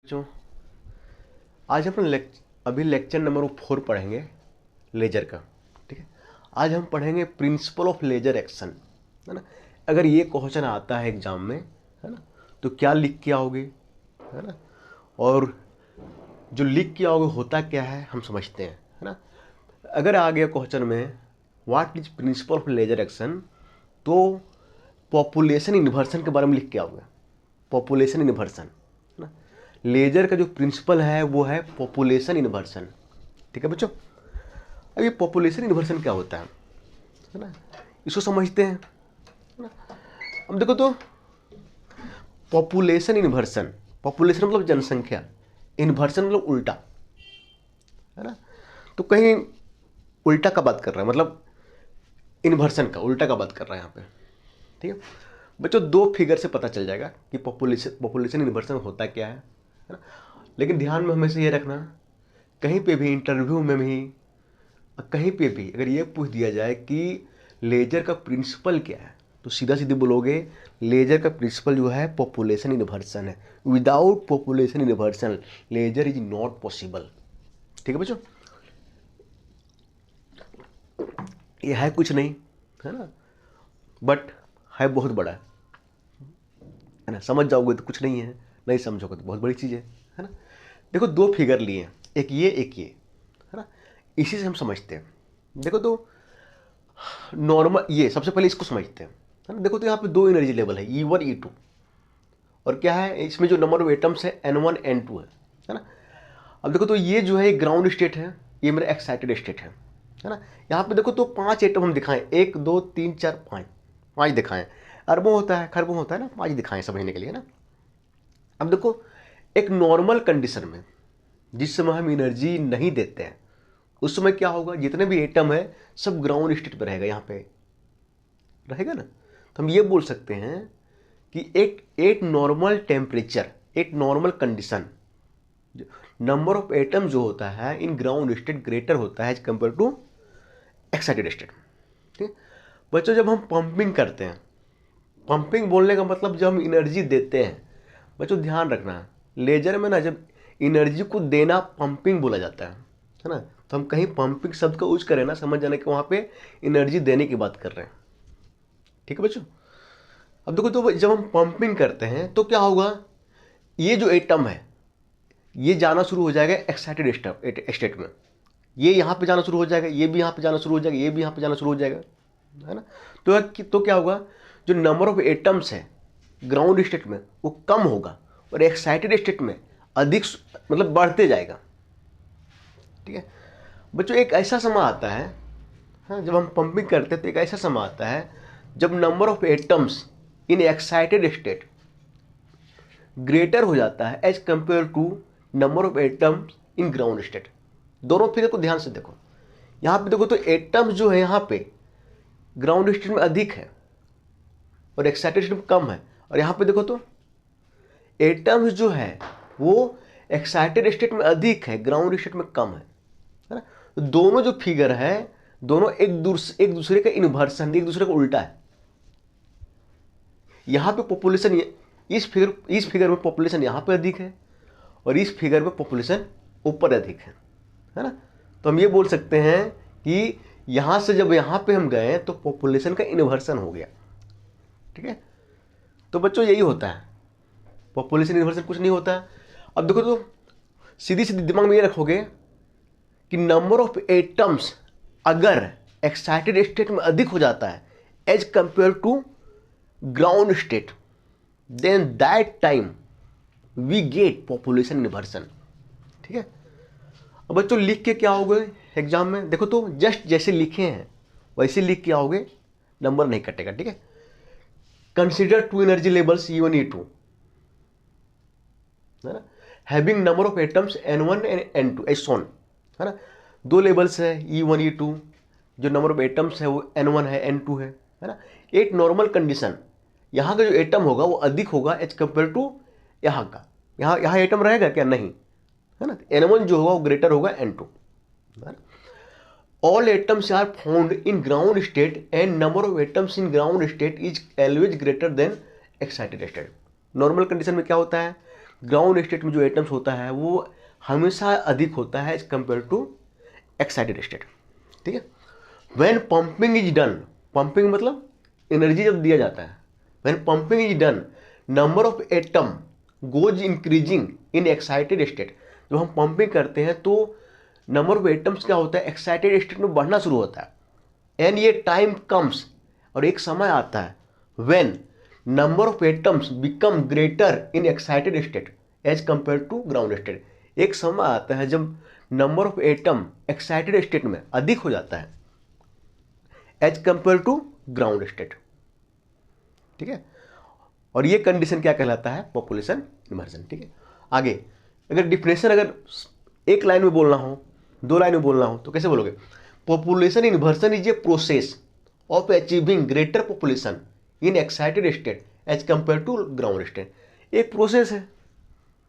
बच्चों, आज अपन अभी लेक्चर नंबर 4 पढ़ेंगे लेजर का। ठीक है, आज हम पढ़ेंगे प्रिंसिपल ऑफ लेजर एक्शन, है ना। अगर ये क्वेश्चन आता है एग्जाम में, है ना, तो क्या लिख के आओगे, है ना, और जो लिख के आओगे होता क्या है हम समझते हैं, है ना। अगर आ गया क्वेश्चन में what is principle of laser action, तो पॉपुलेशन इन्वर्सन के बारे में लिख के आओगे। पॉपुलेशन इन्वर्सन, है ना। लेजर का जो प्रिंसिपल है वो है पॉपुलेशन इन्वर्सन। ठीक है बच्चों, अब ये पॉपुलेशन इन्वर्सन क्या होता है ना, इसको समझते हैं, है ना। अब देखो तो पॉपुलेशन इन्वर्सन, पॉपुलेशन मतलब जनसंख्या, इन्वर्सन मतलब उल्टा, है ना। तो कहीं उल्टा का बात कर रहा है, मतलब इन्वर्सन का उल्टा का बात कर रहा है यहाँ पे। ठीक है बच्चों, दो फिगर से पता चल जाएगा कि पॉपुलेशन इन्वर्सन होता क्या है ना। लेकिन ध्यान में हमेशा ये रखना, कहीं पे भी इंटरव्यू में भी कहीं पे भी अगर ये पूछ दिया जाए कि लेजर का प्रिंसिपल क्या है, तो सीधा सीधे बोलोगे लेजर का प्रिंसिपल जो है पॉपुलेशन इन्वर्सन है। Without population inversion laser is not possible. ठीक है बच्चों, ये है कुछ नहीं, है ना, बट है बहुत बड़ा, है ना। समझ जाओगे तो कुछ नहीं है, नहीं समझोगे तो बहुत बड़ी चीज़ है ना। देखो दो फिगर लिए, एक ये एक ये, है ना, इसी से हम समझते हैं। देखो तो नॉर्मल, ये सबसे पहले इसको समझते हैं, है ना। देखो तो यहाँ पे दो एनर्जी लेवल है E1 E2, और क्या है इसमें जो नंबर ऑफ एटम्स है N1 N2 है ना। अब देखो तो ये जो है ग्राउंड स्टेट है, ये मेरा एक्साइटेड स्टेट है ना। यहाँ पे देखो तो 5 एटम हम दिखाएं, 1 2 3 4 5, 5 दिखाएं। अरबों होता है, खरबों होता है ना, 5 दिखाएं समझने के लिए ना। अब देखो एक नॉर्मल कंडीशन में जिस समय हम एनर्जी नहीं देते हैं उस समय क्या होगा, जितने भी एटम है सब ग्राउंड स्टेट पर रहेगा, यहाँ पे रहेगा ना। तो हम ये बोल सकते हैं कि एक नॉर्मल टेम्परेचर, एक normal condition, number of atom जो होता है इन ग्राउंड स्टेट ग्रेटर होता है as compare to excited state. ठीक बच्चों, जब हम पंपिंग करते हैं, पंपिंग बोलने का मतलब जब हम एनर्जी देते हैं, बच्चों ध्यान रखना लेजर में ना, जब एनर्जी को देना पंपिंग बोला जाता है ना। तो हम कहीं पंपिंग शब्द का यूज करें ना, समझ जाने कि वहाँ पे एनर्जी देने की बात कर रहे हैं। ठीक है बच्चों, अब देखो तो जब हम पंपिंग करते हैं तो क्या होगा, ये जो एटम है ये जाना शुरू हो जाएगा एक्साइटेड स्टेट में, ये यहाँ पे जाना शुरू हो जाएगा, ये भी यहाँ पे जाना शुरू हो जाएगा, ये भी यहाँ पे जाना शुरू हो जाएगा, है ना। तो क्या होगा, जो नंबर ऑफ एटम्स है ग्राउंड स्टेट में वो कम होगा और एक्साइटेड स्टेट में अधिक, मतलब बढ़ते जाएगा। ठीक है बच्चों, एक ऐसा समय आता है, हाँ, जब हम पंपिंग करते हैं तो एक ऐसा समय आता है जब number of atoms in excited state greater हो जाता है as compare to number of atoms in ground state. दोनों फिगर को ध्यान से देखो, यहाँ पे देखो तो एटम्स जो है यहाँ पे ग्राउंड स्टेट में अधिक है और एक्साइटेड स्टेट में कम है, और यहाँ पे देखो तो एटम्स जो है वो एक्साइटेड स्टेट में अधिक है, ग्राउंड स्टेट में कम है ना। तो दोनों जो फिगर है दोनों एक दूसरे का इन्वर्सन, एक दूसरे का उल्टा है। यहाँ पे पॉपुलेशन, इस फिगर में पॉपुलेशन यहाँ पे अधिक है और इस फिगर में पॉपुलेशन ऊपर अधिक है ना। तो हम ये बोल सकते हैं कि यहाँ से जब यहाँ पे हम गए तो पॉपुलेशन का इन्वर्सन हो गया। ठीक है, तो बच्चों यही होता है, पॉपुलेशन इन्वर्सन कुछ नहीं होता है। अब देखो तो सीधी सीधी दिमाग में ये रखोगे कि नंबर ऑफ एटम्स अगर एक्साइटेड स्टेट में अधिक हो जाता है as compare to ground state, then that time we get population inversion. ठीक है, अब बच्चों लिख के क्या होगे एग्जाम में, देखो तो जस्ट जैसे लिखे हैं वैसे लिख के आओगे, नंबर नहीं कटेगा। ठीक है, consider to energy levels E1 E2, है ना, having number of atoms N1 and N2 as shown, है ना। दो लेवल्स है E1 E2, जो नंबर ऑफ एटम्स है वो N1 है N2 है ना। एक नॉर्मल कंडीशन, यहाँ का जो एटम होगा वो अधिक होगा एज कंपेयर टू यहाँ का, यहाँ एटम रहेगा क्या, नहीं, है ना। N1 जो होगा वो ग्रेटर होगा N2, है ना। All atoms are found in ground state and number of atoms in ground state is always greater than excited state. Normal condition में क्या होता है, ग्राउंड स्टेट में जो एटम्स होता है वो हमेशा अधिक होता है as compare to excited state. ठीक है। When pumping is done, pumping मतलब एनर्जी जब दिया जाता है, when pumping is done number of atom goes increasing in excited state. जब हम पंपिंग करते हैं तो नंबर ऑफ एटम्स क्या होता है, एक्साइटेड स्टेट में बढ़ना शुरू होता है। एंड ये टाइम कम्स, और एक समय आता है when number of atoms become greater in excited state as compare to ground state. एक समय आता है जब number of atom excited state में अधिक हो जाता है as compare to ground state. ठीक है। और ये कंडीशन क्या कहलाता है, पॉपुलेशन इन्वर्जन। ठीक है। आगे अगर डिफिनेशन अगर एक लाइन में बोलना हो, 2 लाइन में बोलना हो तो कैसे बोलोगे? Population inversion is a process of achieving greater population in excited state as compare to ground state. एक प्रोसेस है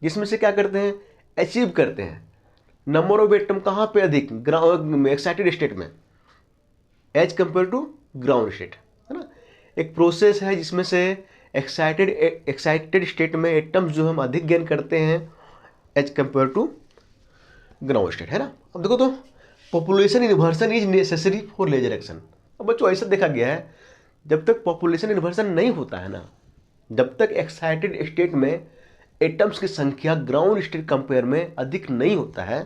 जिसमें से क्या करते हैं, अचीव करते हैं नंबर ऑफ एटम कहाँ पे अधिक, एक्साइटेड स्टेट में as compare to ground state, है ना। एक प्रोसेस है जिसमें से एक्साइटेड स्टेट में एटम्स जो हम अधिक गेन करते हैं as compare to ground state, है ना। अब देखो तो population inversion is necessary for laser action. अब बच्चों ऐसा देखा गया है जब तक पॉपुलेशन इन्वर्जन नहीं होता है ना, जब तक एक्साइटेड स्टेट में एटम्स की संख्या ग्राउंड स्टेट कंपेयर में अधिक नहीं होता है,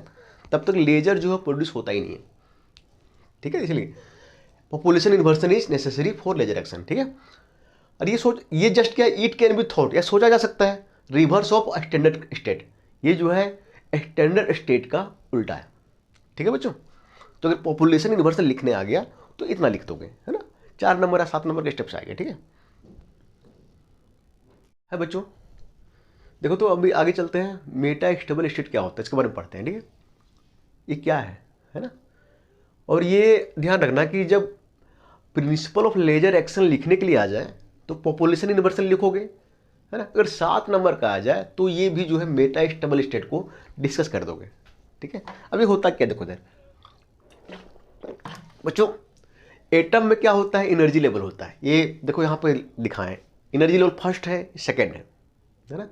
तब तक लेजर जो है प्रोड्यूस होता ही नहीं है। ठीक है। इसलिए population inversion is necessary for laser action. ठीक है। और ये जस्ट क्या, इट कैन बी थॉट, या सोचा जा सकता है रिवर्स ऑफ स्टैंडर्ड स्टेट। ये जो है स्टैंडर्ड स्टेट का उल्टा है। ठीक है बच्चों। तो अगर पॉपुलेशन इन्वर्जन लिखने आ गया तो इतना लिख दोगे, है ना। 4 नंबर या 7 नंबर के स्टेप्स आएंगे। ठीक है बच्चों। देखो तो अभी आगे चलते हैं, मेटा स्टेबल स्टेट क्या होता है इसके बारे में पढ़ते हैं। ठीक है। ये क्या है ना। और ये ध्यान रखना कि जब प्रिंसिपल ऑफ लेजर एक्शन लिखने के लिए आ जाए तो पॉपुलेशन इन्वर्जन लिखोगे, है ना। अगर 7 नंबर का आ जाए तो ये भी जो है मेटा स्टेबल स्टेट को डिस्कस कर दोगे। ठीक है। अभी होता क्या, देखो इधर बच्चों, एटम में क्या होता है, एनर्जी लेवल होता है। ये देखो यहाँ पे लिखा है, एनर्जी लेवल फर्स्ट है, सेकेंड है ना।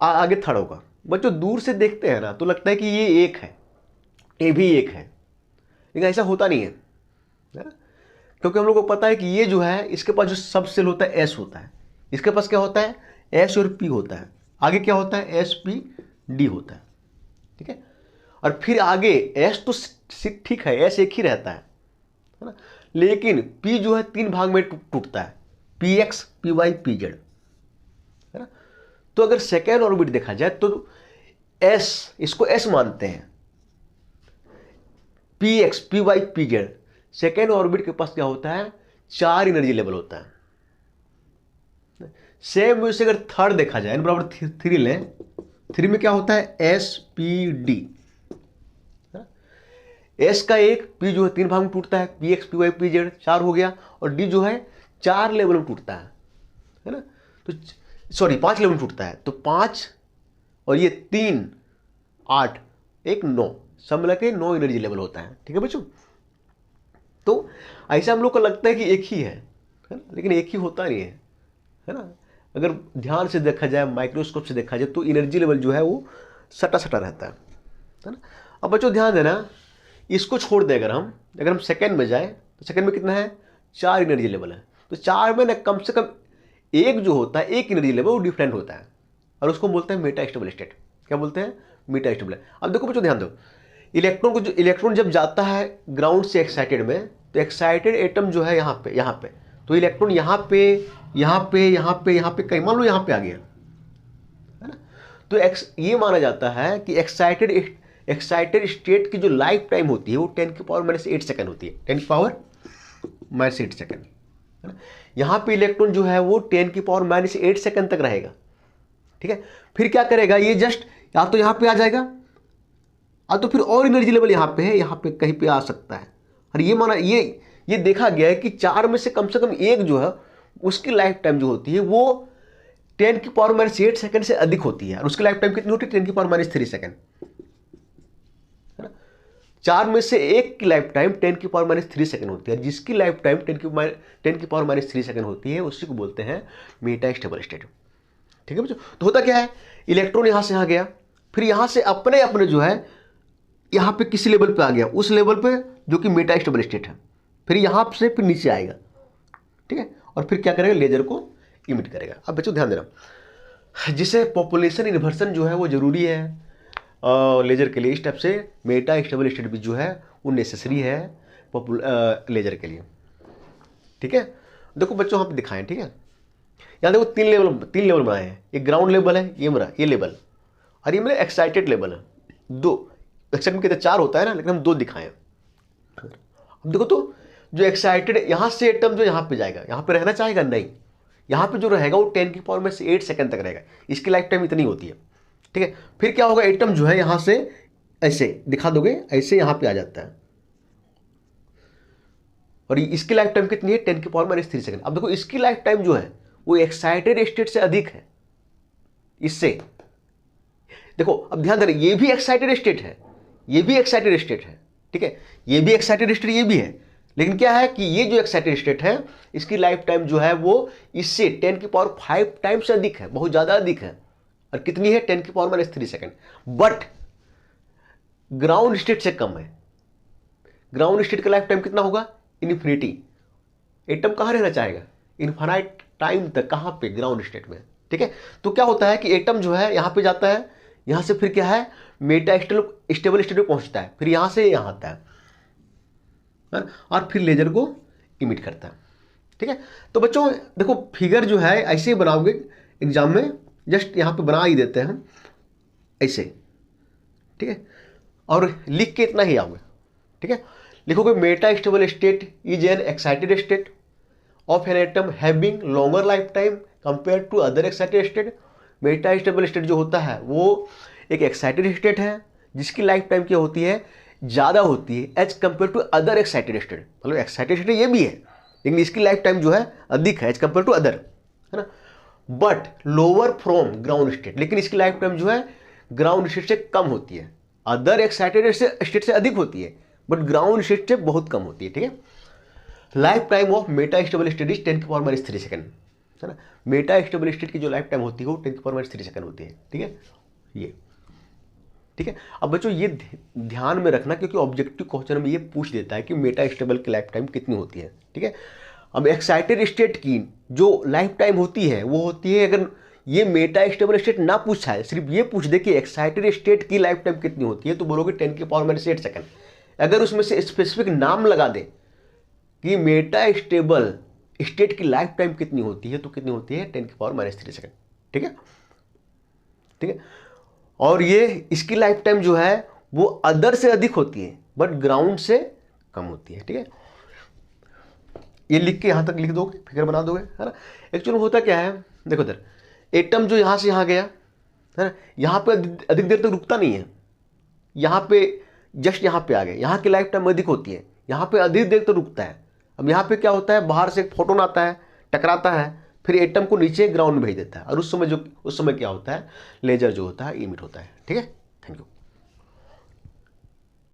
आगे थर्ड होगा। बच्चों दूर से देखते हैं ना तो लगता है कि ये एक है, ये भी एक है, लेकिन ऐसा होता नहीं है ना? क्योंकि हम लोग को पता है कि ये जो है इसके पास जो सब सेल होता है एस होता है, इसके पास क्या होता है एस और पी होता है, आगे क्या होता है एस पी डी होता है। ठीक है। और फिर आगे एस तो ठीक है, एस एक ही रहता है ना, लेकिन पी जो है 3 भाग में टूटता है, P X P Y P Z, है ना। तो अगर सेकेंड ऑर्बिट देखा जाए तो एस, इसको एस मानते हैं, P X P Y P Z, second orbit के पास क्या होता है 4 एनर्जी लेवल होता है। सेम वैसे अगर थर्ड देखा जाए बराबर 3 लें, 3 में क्या होता है एस पी डी, एस का एक, पी जो है 3 भाग में टूटता है, P X P Y P Z 4 हो गया, और डी जो है 4 लेवल में टूटता है ना। तो सॉरी 5 लेवल में टूटता है, तो 5 और ये 3 8 1 9, सब मिला के 9 एनर्जी लेवल होता है। ठीक है बच्चों। तो ऐसा हम लोग को लगता है कि एक ही है ना, लेकिन एक ही होता नहीं है ना। अगर ध्यान से देखा जाए, माइक्रोस्कोप से देखा जाए तो एनर्जी लेवल जो है वो सटा सटा रहता है ना। अब बच्चों ध्यान देना, इसको छोड़ दे अगर हम सेकेंड में जाए तो सेकेंड में कितना है 4 एनर्जी लेवल है। तो 4 में ना कम से कम एक जो होता है, एक एनर्जी लेवल वो डिफरेंट होता है, और उसको बोलते हैं मेटा स्टेबल स्टेट। क्या बोलते हैं, मेटा स्टेबल। अब देखो बच्चों ध्यान दो, इलेक्ट्रॉन जब जाता है ग्राउंड से एक्साइटेड में, तो एक्साइटेड एटम जो है यहाँ पे, तो इलेक्ट्रॉन यहाँ पे कहीं मान लो यहाँ पे आ गया, है ना। तो ये माना जाता है कि एक्साइटेड स्टेट की जो लाइफ टाइम होती है वो 10⁻⁸ सेकंड होती है, 10⁻⁸ सेकंड, है ना। यहाँ पे इलेक्ट्रॉन जो है वो 10⁻⁸ सेकंड तक रहेगा। ठीक है। फिर क्या करेगा, ये जस्ट या तो यहाँ पे आ जाएगा, या तो फिर और एनर्जी लेवल यहाँ पे है, यहाँ पे कहीं पे आ सकता है। और ये देखा गया है कि 4 में से कम एक जो है उसकी लाइफ टाइम जो होती है वो 10⁻⁸ सेकंड से अधिक होती है, और उसकी लाइफ टाइम कितनी होती है 10⁻³ सेकंड, है ना। 4 में से एक की लाइफ टाइम 10⁻³ सेकंड होती है, जिसकी लाइफ टाइम 10⁻³ सेकंड होती है उसी को बोलते हैं मेटा स्टेबल स्टेट। ठीक है बच्चों। तो होता क्या है, इलेक्ट्रॉन यहाँ से यहाँ गया, फिर यहाँ से अपने अपने जो है यहाँ पे किसी लेवल पे आ गया, उस लेवल पे जो कि मेटा स्टेबल स्टेट है, फिर यहाँ से फिर नीचे आएगा, ठीक है, और फिर क्या करेगा, लेजर को इमिट करेगा। अब बच्चों ध्यान देना, जिसे पॉपुलेशन इन्वर्सन जो है वो जरूरी है लेजर के लिए, इस टाइप से मेटा स्टेबल स्टेट भी जो है वो नेसेसरी है लेजर के लिए, ठीक है। देखो बच्चों यहाँ पे दिखाएं, ठीक है, यहाँ देखो तीन लेवल बनाए हैं, एक ग्राउंड लेवल है, ये मेरा ये लेवल, और ये मेरा एक्साइटेड लेवल है। दो एक्साइटेड में कहते 4 होता है ना, लेकिन हम 2 दिखाएं। अब देखो तो जो एक्साइटेड, यहाँ से एटम जो यहाँ पे जाएगा, यहाँ पे रहना चाहेगा नहीं, यहाँ पे जो रहेगा वो 10 की पावर में से 8 सेकंड तक रहेगा, इसकी लाइफ टाइम इतनी होती है, ठीक है। फिर क्या होगा, एटम जो है यहाँ से ऐसे दिखा दोगे, ऐसे यहाँ पे आ जाता है, और इसकी लाइफ टाइम कितनी है, 10 की पावर में 3 सेकंड। अब देखो इसकी लाइफ टाइम जो है वो एक्साइटेड स्टेट से अधिक है इससे। देखो अब ध्यान देना, ये भी एक्साइटेड स्टेट है, ये भी एक्साइटेड स्टेट है, ठीक है, ये भी एक्साइटेड स्टेट ये भी है, लेकिन क्या है कि ये जो एक्साइटेड स्टेट है इसकी लाइफ टाइम जो है वो इससे 10 की पावर 5 टाइम से अधिक है, बहुत ज्यादा अधिक है, और कितनी है, 10 की पावर में 3 सेकंड। बट ग्राउंड स्टेट से कम है, ग्राउंड स्टेट का लाइफ टाइम कितना होगा, इन्फिनिटी। एटम कहां रहना चाहेगा, इन्फानाइट टाइम तक, कहां पे, ग्राउंड स्टेट में, ठीक है। तो क्या होता है कि एटम जो है यहां पे जाता है, यहां से फिर क्या है, मेटा स्टेबल स्टेट में पहुंचता है, फिर यहां से यहां आता है, और फिर लेजर को इमिट करता है, ठीक है। तो बच्चों देखो फिगर जो है ऐसे ही बनाओगे एग्जाम में, जस्ट यहां पे बना ही देते हैं ऐसे, ठीक है, और लिख के इतना ही आओगे, ठीक है। लिखोगे metastable state is an excited state of an atom having longer life time compare to other excited state. Metastable state जो होता है वो एक एक्साइटेड स्टेट है जिसकी लाइफ टाइम क्या होती है, ज़्यादा होती है as compare to other excited state. मतलब एक्साइटेड स्टेट ये भी है, लेकिन इसकी लाइफ टाइम जो है अधिक है एज कंपेयर टू अदर, है ना। But lower from ground state, लेकिन इसकी लाइफ टाइम जो है ग्राउंड स्टेट से कम होती है, अदर एक्साइटेड स्टेट से अधिक होती है, बट ग्राउंड स्टेट से बहुत कम होती है, ठीक है। Life time of Meta stable state is 10 की पावर माइनस 3 सेकंड, है ना। मेटा स्टेबल स्टेट की जो लाइफ टाइम होती है वो 10 की पावर माइनस 3 सेकंड होती है, ठीक है, ये ठीक है। अब बच्चों ये ध्यान में रखना, क्योंकि ऑब्जेक्टिव क्वेश्चन में ये पूछ देता है कि मेटा स्टेबल की लाइफ टाइम कितनी होती है, ठीक है। अब एक्साइटेड स्टेट की जो लाइफ टाइम होती है वो होती है, अगर ये मेटा स्टेबल स्टेट ना पूछा है, सिर्फ ये पूछ दे कि एक्साइटेड स्टेट की लाइफ टाइम कितनी होती है, तो बोलोगे 10 की पावर माइनस 8 सेकंड। अगर उसमें से स्पेसिफिक नाम लगा दे कि मेटा स्टेबल स्टेट की लाइफ टाइम कितनी होती है, तो कितनी होती है, 10 की पावर माइनस 3 सेकंड, ठीक है, ठीक है। और ये इसकी लाइफ टाइम जो है वो अदर से अधिक होती है, बट ग्राउंड से कम होती है, ठीक है। ये लिख के यहां तक लिख दोगे, फिगर बना दोगे, है ना। एक्चुअली होता क्या है, देखो इधर एटम जो यहां से यहां गया, है ना, यहां पे अधिक देर तक रुकता नहीं है, यहां पे जस्ट यहां पे आ गए, यहां की लाइफ टाइम अधिक होती है, यहां पे अधिक देर तक रुकता है। अब यहां पे क्या होता है, बाहर से एक फोटोन आता है, टकराता है, फिर एटम को नीचे ग्राउंड में भेज देता है, और उस समय क्या होता है, लेजर जो होता है इमिट होता है, ठीक है। Thank you.